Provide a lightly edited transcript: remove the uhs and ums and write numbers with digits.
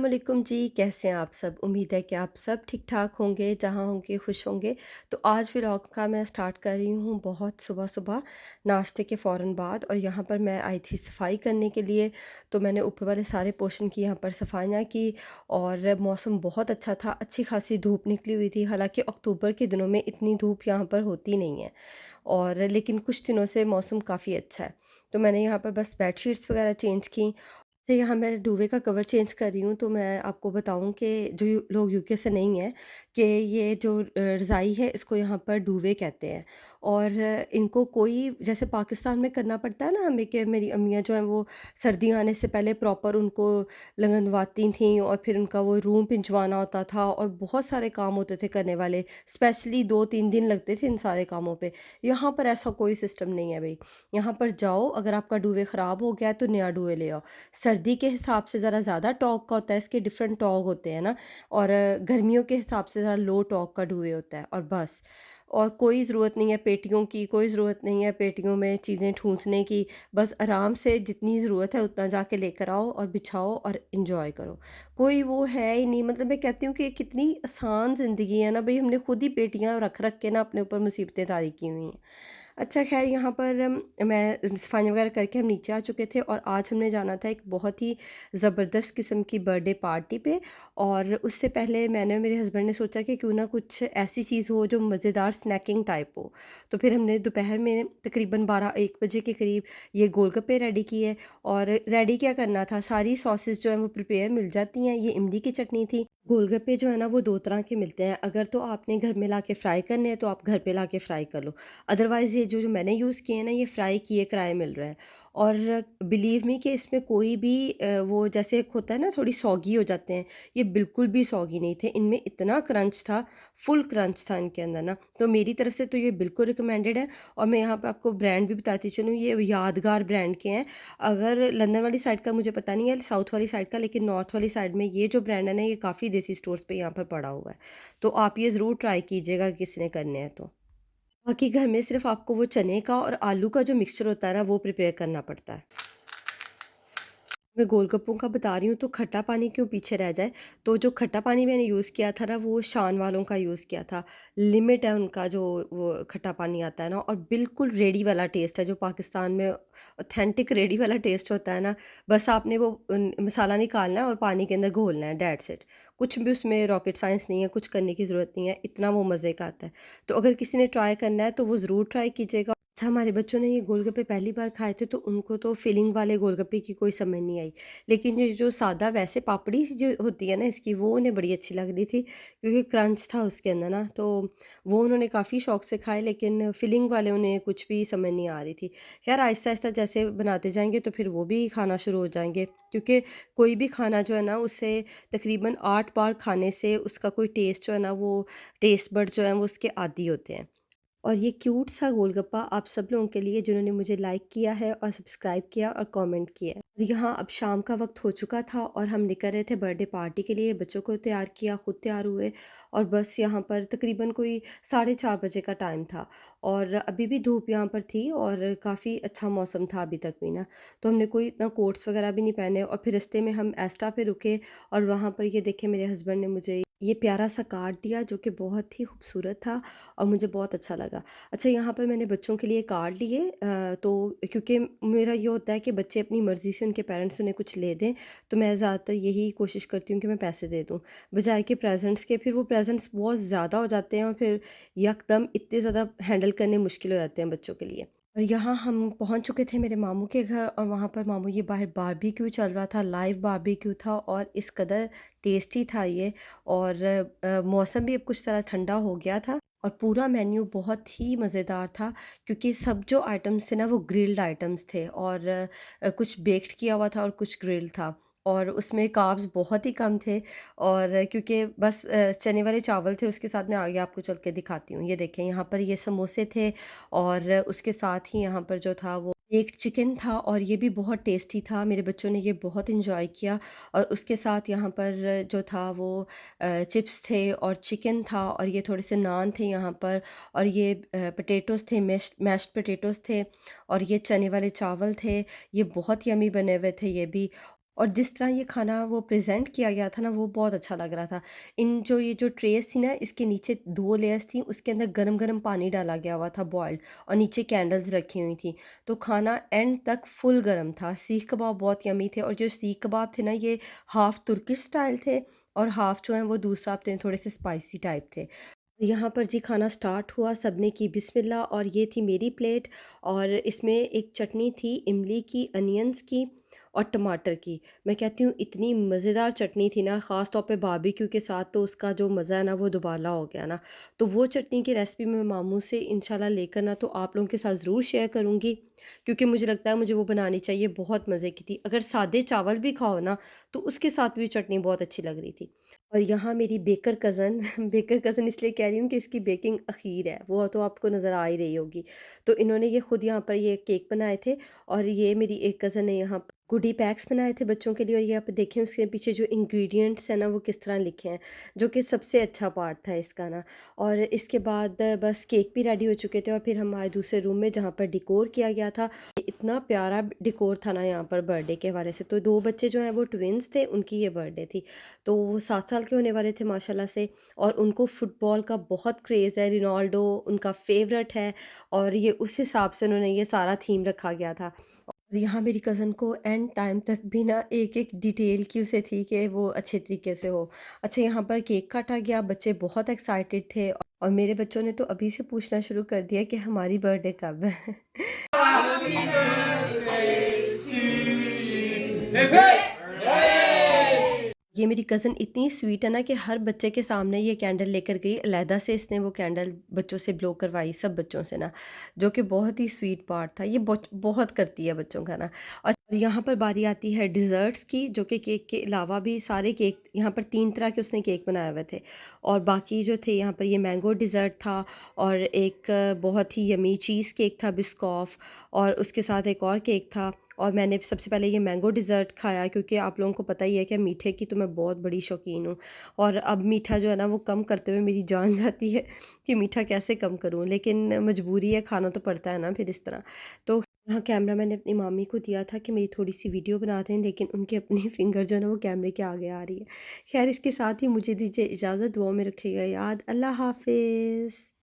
अस्सलामुअलैकुम जी, कैसे हैं आप सब? उम्मीद है कि आप सब ठीक-ठाक होंगे, जहाँ होंगे खुश होंगे। तो आज व्लॉग का मैं स्टार्ट कर रही हूँ बहुत सुबह-सुबह नाश्ते के फ़ौरन बाद और यहाँ पर मैं आई थी सफाई करने के लिए। तो मैंने ऊपर वाले सारे पोर्शन की यहाँ पर सफाइयाँ की और मौसम बहुत अच्छा था, अच्छी खासी धूप निकली हुई थी। हालाँकि अक्टूबर के दिनों में इतनी धूप यहाँ पर होती नहीं है और लेकिन कुछ दिनों से मौसम काफ़ी अच्छा है। तो मैंने यहाँ पर बस बेडशीट्स वगैरह चेंज की। तो यहाँ मैं डूवे का कवर चेंज कर रही हूँ, तो मैं आपको बताऊँ कि जो लोग यूके से नहीं हैं, कि ये जो रज़ाई है इसको यहाँ पर डूवे कहते हैं। और इनको कोई जैसे पाकिस्तान में करना पड़ता है ना हमें, कि मेरी अम्मियाँ जो हैं वो सर्दी आने से पहले प्रॉपर उनको लगनवाती थीं और फिर उनका वो रूम पिंजवाना होता था और बहुत सारे काम होते थे करने वाले, स्पेशली 2-3 दिन लगते थे इन सारे कामों पे। यहाँ पर ऐसा कोई सिस्टम नहीं है भई। यहाँ पर जाओ, अगर आपका डूवे ख़राब हो गया है तो नया डूवे ले आओ। सर्दी के हिसाब से ज़रा ज़्यादा टॉक का होता है, इसके डिफरेंट टॉक होते हैं ना, और गर्मियों के हिसाब से ज़रा लो टॉक का डुए होता है और बस। और कोई ज़रूरत नहीं है पेटियों की, कोई ज़रूरत नहीं है पेटियों में चीज़ें ठूँसने की, बस आराम से जितनी ज़रूरत है उतना जाके लेकर आओ और बिछाओ और एन्जॉय करो। कोई वो है ही नहीं, मतलब मैं कहती हूँ कि कितनी आसान ज़िंदगी है ना भई, हमने खुद ही पेटियाँ रख-रख के ना अपने ऊपर मुसीबतें तारी की हुई हैं। अच्छा ख़ैर, यहाँ पर मैं सफाई वगैरह करके हम नीचे आ चुके थे और आज हमने जाना था एक बहुत ही ज़बरदस्त किस्म की बर्थडे पार्टी पे। और उससे पहले मैंने और मेरे हस्बैंड ने सोचा कि क्यों ना कुछ ऐसी चीज़ हो जो मज़ेदार स्नैकिंग टाइप हो। तो फिर हमने दोपहर में तकरीबन 12-1 बजे के करीब ये गोलगप्पे रेडी किए। और रेडी क्या करना था, सारी सॉसेस जो हैं वो प्रिपेयर मिल जाती हैं। ये इमली की चटनी थी। गोलगप्पे जो है ना वो 2 तरह के मिलते हैं, अगर तो आपने घर में लाके फ्राई करने हैं तो आप घर पे लाके फ्राई कर लो। अदरवाइज़ ये जो मैंने यूज़ किए हैं ना, ये फ्राई किए कराए मिल रहे हैं। और बिलीव मी कि इसमें कोई भी वो जैसे एक होता है ना थोड़ी सॉगी हो जाते हैं, ये बिल्कुल भी सॉगी नहीं थे। इनमें इतना क्रंच था, फुल क्रंच था इनके अंदर ना। तो मेरी तरफ से तो ये बिल्कुल रिकमेंडेड है। और मैं यहाँ पे आपको ब्रांड भी बताती चलूँ, ये यादगार ब्रांड के हैं। अगर लंदन वाली साइड का मुझे पता नहीं है, साउथ वाली साइड का, लेकिन नॉर्थ वाली साइड में ये जो ब्रांड है ना, ये काफ़ी देसी स्टोर्स पे यहाँ पर पड़ा हुआ है। तो आप ये ज़रूर ट्राई कीजिएगा किसी ने करने हैं तो। बाकी घर में सिर्फ़ आपको वो चने का और आलू का जो मिक्सचर होता है ना, वो प्रिपेयर करना पड़ता है। मैं गोलगप्पों का बता रही हूँ तो खट्टा पानी क्यों पीछे रह जाए। तो जो खट्टा पानी मैंने यूज़ किया था ना, वो शान वालों का यूज़ किया था। लिमिट है उनका जो वो खट्टा पानी आता है ना, और बिल्कुल रेडी वाला टेस्ट है जो पाकिस्तान में ऑथेंटिक रेडी वाला टेस्ट होता है ना। बस आपने वो मसाला निकालना है और पानी के अंदर घोलना है, दैट्स इट। कुछ भी उसमें रॉकेट साइंस नहीं है, कुछ करने की ज़रूरत नहीं है, इतना वो मज़े का आता है। तो अगर किसी ने ट्राई करना है तो वो ज़रूर ट्राई कीजिएगा। अच्छा, हमारे बच्चों ने ये गोलगप्पे पहली बार खाए थे तो उनको तो फिलिंग वाले गोलगप्पे की कोई समझ नहीं आई। लेकिन ये जो सादा वैसे पापड़ी सी जो होती है ना इसकी, वो उन्हें बड़ी अच्छी लग रही थी क्योंकि क्रंच था उसके अंदर ना, तो वो उन्होंने काफ़ी शौक से खाए। लेकिन फिलिंग वाले उन्हें कुछ भी समझ नहीं आ रही थी। ख़ैर आहिस्ता-आहिस्ता जैसे बनाते जाएँगे तो फिर वो भी खाना शुरू हो जाएँगे, क्योंकि कोई भी खाना जो है ना उसे तकरीबन 8 बार खाने से उसका कोई टेस्ट जो है ना, वो टेस्ट बड जो है वो उसके आदी होते हैं। और ये क्यूट सा गोलगप्पा आप सब लोगों के लिए जिन्होंने मुझे लाइक किया है और सब्सक्राइब किया और कमेंट किया है। और यहाँ अब शाम का वक्त हो चुका था और हम निकल रहे थे बर्थडे पार्टी के लिए, बच्चों को तैयार किया, खुद तैयार हुए। और बस यहाँ पर तकरीबन कोई 4:30 बजे का टाइम था और अभी भी धूप यहाँ पर थी और काफ़ी अच्छा मौसम था अभी तक भी ना। तो हमने कोई इतना कोट्स वगैरह भी नहीं पहने और फिर रास्ते में हम एस्टा पे रुके और वहाँ पर ये देखे मेरे हस्बैंड ने मुझे ये प्यारा सा कार्ड दिया जो कि बहुत ही खूबसूरत था और मुझे बहुत अच्छा लगा। अच्छा, यहाँ पर मैंने बच्चों के लिए कार्ड लिए, तो क्योंकि मेरा ये होता है कि बच्चे अपनी मर्ज़ी से उनके पेरेंट्स उन्हें कुछ ले दें, तो मैं ज़्यादातर यही कोशिश करती हूँ कि मैं पैसे दे दूँ, बजाए कि प्रेज़ेंट्स के। फिर वो प्रेज़ेंट्स बहुत ज़्यादा हो जाते हैं और फिर यकदम इतने ज़्यादा हैंडल करने मुश्किल हो जाते हैं बच्चों के लिए। और यहाँ हम पहुँच चुके थे मेरे मामू के घर और वहाँ पर मामू ये बाहर बारबेक्यू चल रहा था, लाइव बारबेक्यू था और इस कदर टेस्टी था ये। और मौसम भी अब कुछ तरह ठंडा हो गया था और पूरा मेन्यू बहुत ही मज़ेदार था, क्योंकि सब जो आइटम्स थे ना वो ग्रिल्ड आइटम्स थे और कुछ बेक्ड किया हुआ था और कुछ ग्रिल्ड था। और उसमें कार्ब्स बहुत ही कम थे। और क्योंकि बस चने वाले चावल थे, उसके साथ मैं आगे आपको चल के दिखाती हूँ। ये देखें, यहाँ पर ये समोसे थे और उसके साथ ही यहाँ पर जो था वो बेक्ड चिकन था और ये भी बहुत टेस्टी था। मेरे बच्चों ने ये बहुत एंजॉय किया। और उसके साथ यहाँ पर जो था वो चिप्स थे और चिकन था और ये थोड़े से नान थे यहाँ पर। और ये पोटैटोज़ थे, मैश्ड पोटैटोज़ थे और ये चने वाले चावल थे। ये बहुत यम्मी बने हुए थे ये भी। और जिस तरह ये खाना वो प्रेज़ेंट किया गया था ना, वो बहुत अच्छा लग रहा था। ये जो ट्रेज़ थी ना, इसके नीचे 2 लेयर्स थी, उसके अंदर गरम-गरम पानी डाला गया हुआ था बॉइल्ड, और नीचे कैंडल्स रखी हुई थी। तो खाना एंड तक फुल गरम था। सीख कबाब बहुत यम्मी थे, और जो सीख कबाब थे ना, ये हाफ़ तुर्किश स्टाइल थे और हाफ़ जो हैं वो दूसरा थे, थोड़े से स्पाइसी टाइप थे। यहाँ पर जी खाना स्टार्ट हुआ, सबने की बिस्मिल्लाह, और ये थी मेरी प्लेट। और इसमें एक चटनी थी इमली की, अनियंस की और टमाटर की। मैं कहती हूँ इतनी मज़ेदार चटनी थी ना, ख़ास तौर पे बारबेक्यू के साथ, तो उसका जो मज़ा है ना वो दुबाला हो गया ना। तो वो चटनी की रेसिपी मैं मामू से इंशाल्लाह लेकर ना तो आप लोगों के साथ ज़रूर शेयर करूँगी, क्योंकि मुझे लगता है मुझे वो बनानी चाहिए, बहुत मज़े की थी। अगर सादे चावल भी खाओ ना, तो उसके साथ भी चटनी बहुत अच्छी लग रही थी। और यहाँ मेरी बेकर कज़न बेकर कज़न इसलिए कह रही हूँ कि इसकी बेकिंग अख़ीर है, वो तो आपको नज़र आ ही रही होगी। तो इन्होंने ये खुद यहाँ पर ये केक बनाए थे, और ये मेरी एक कज़न ने यहाँ गुडी पैक्स बनाए थे बच्चों के लिए, और ये आप देखें उसके पीछे जो इंग्रेडिएंट्स हैं ना वो किस तरह लिखे हैं, जो कि सबसे अच्छा पार्ट था इसका ना। और इसके बाद बस केक भी रेडी हो चुके थे, और फिर हम आए दूसरे रूम में जहाँ पर डेकोर किया गया था। इतना प्यारा डेकोर था ना यहाँ पर बर्थडे के हवाले से। तो 2 बच्चे जो हैं वो ट्विन्स थे, उनकी ये बर्थडे थी। तो वो 7 साल के होने वाले थे माशाल्लाह से, और उनको फुटबॉल का बहुत क्रेज़ है, रोनाल्डो उनका फ़ेवरेट है, और ये उस हिसाब से उन्होंने ये सारा थीम रखा गया था। और यहाँ मेरी कज़न को एंड टाइम तक भी ना एक-एक डिटेल की उसे थी कि वो अच्छे तरीके से हो। अच्छा, यहाँ पर केक काटा गया, बच्चे बहुत एक्साइटेड थे, और मेरे बच्चों ने तो अभी से पूछना शुरू कर दिया कि हमारी बर्थडे कब है? ये मेरी कज़न इतनी स्वीट है ना कि हर बच्चे के सामने ये कैंडल लेकर गई, अलहदा से इसने वो कैंडल बच्चों से ब्लो करवाई, सब बच्चों से ना, जो कि बहुत ही स्वीट पार्ट था। ये बहुत करती है बच्चों का ना। और यहाँ पर बारी आती है डिज़र्ट्स की, जो कि केक के अलावा भी सारे केक, यहाँ पर 3 तरह के उसने केक बनाए हुए थे, और बाकी जो थे यहाँ पर ये मैंगो डिज़र्ट था, और एक बहुत ही यम्मी चीज़ केक था बिस्कॉफ, और उसके साथ एक और केक था। और मैंने सबसे पहले ये मैंगो डिज़र्ट खाया, क्योंकि आप लोगों को पता ही है कि मीठे की तो मैं बहुत बड़ी शौकीन हूँ, और अब मीठा जो है ना वो कम करते हुए मेरी जान जाती है कि मीठा कैसे कम करूँ, लेकिन मजबूरी है, खाना तो पड़ता है ना फिर इस तरह। तो यहाँ कैमरा मैंने अपनी मामी को दिया था कि मेरी थोड़ी सी वीडियो बना दें, लेकिन उनकी अपनी फिंगर जो है ना वो कैमरे के आगे आ रही है। खैर, इसके साथ ही मुझे दीजिए इजाज़त, दुआ में रखिएगा याद। अल्लाह हाफिज़।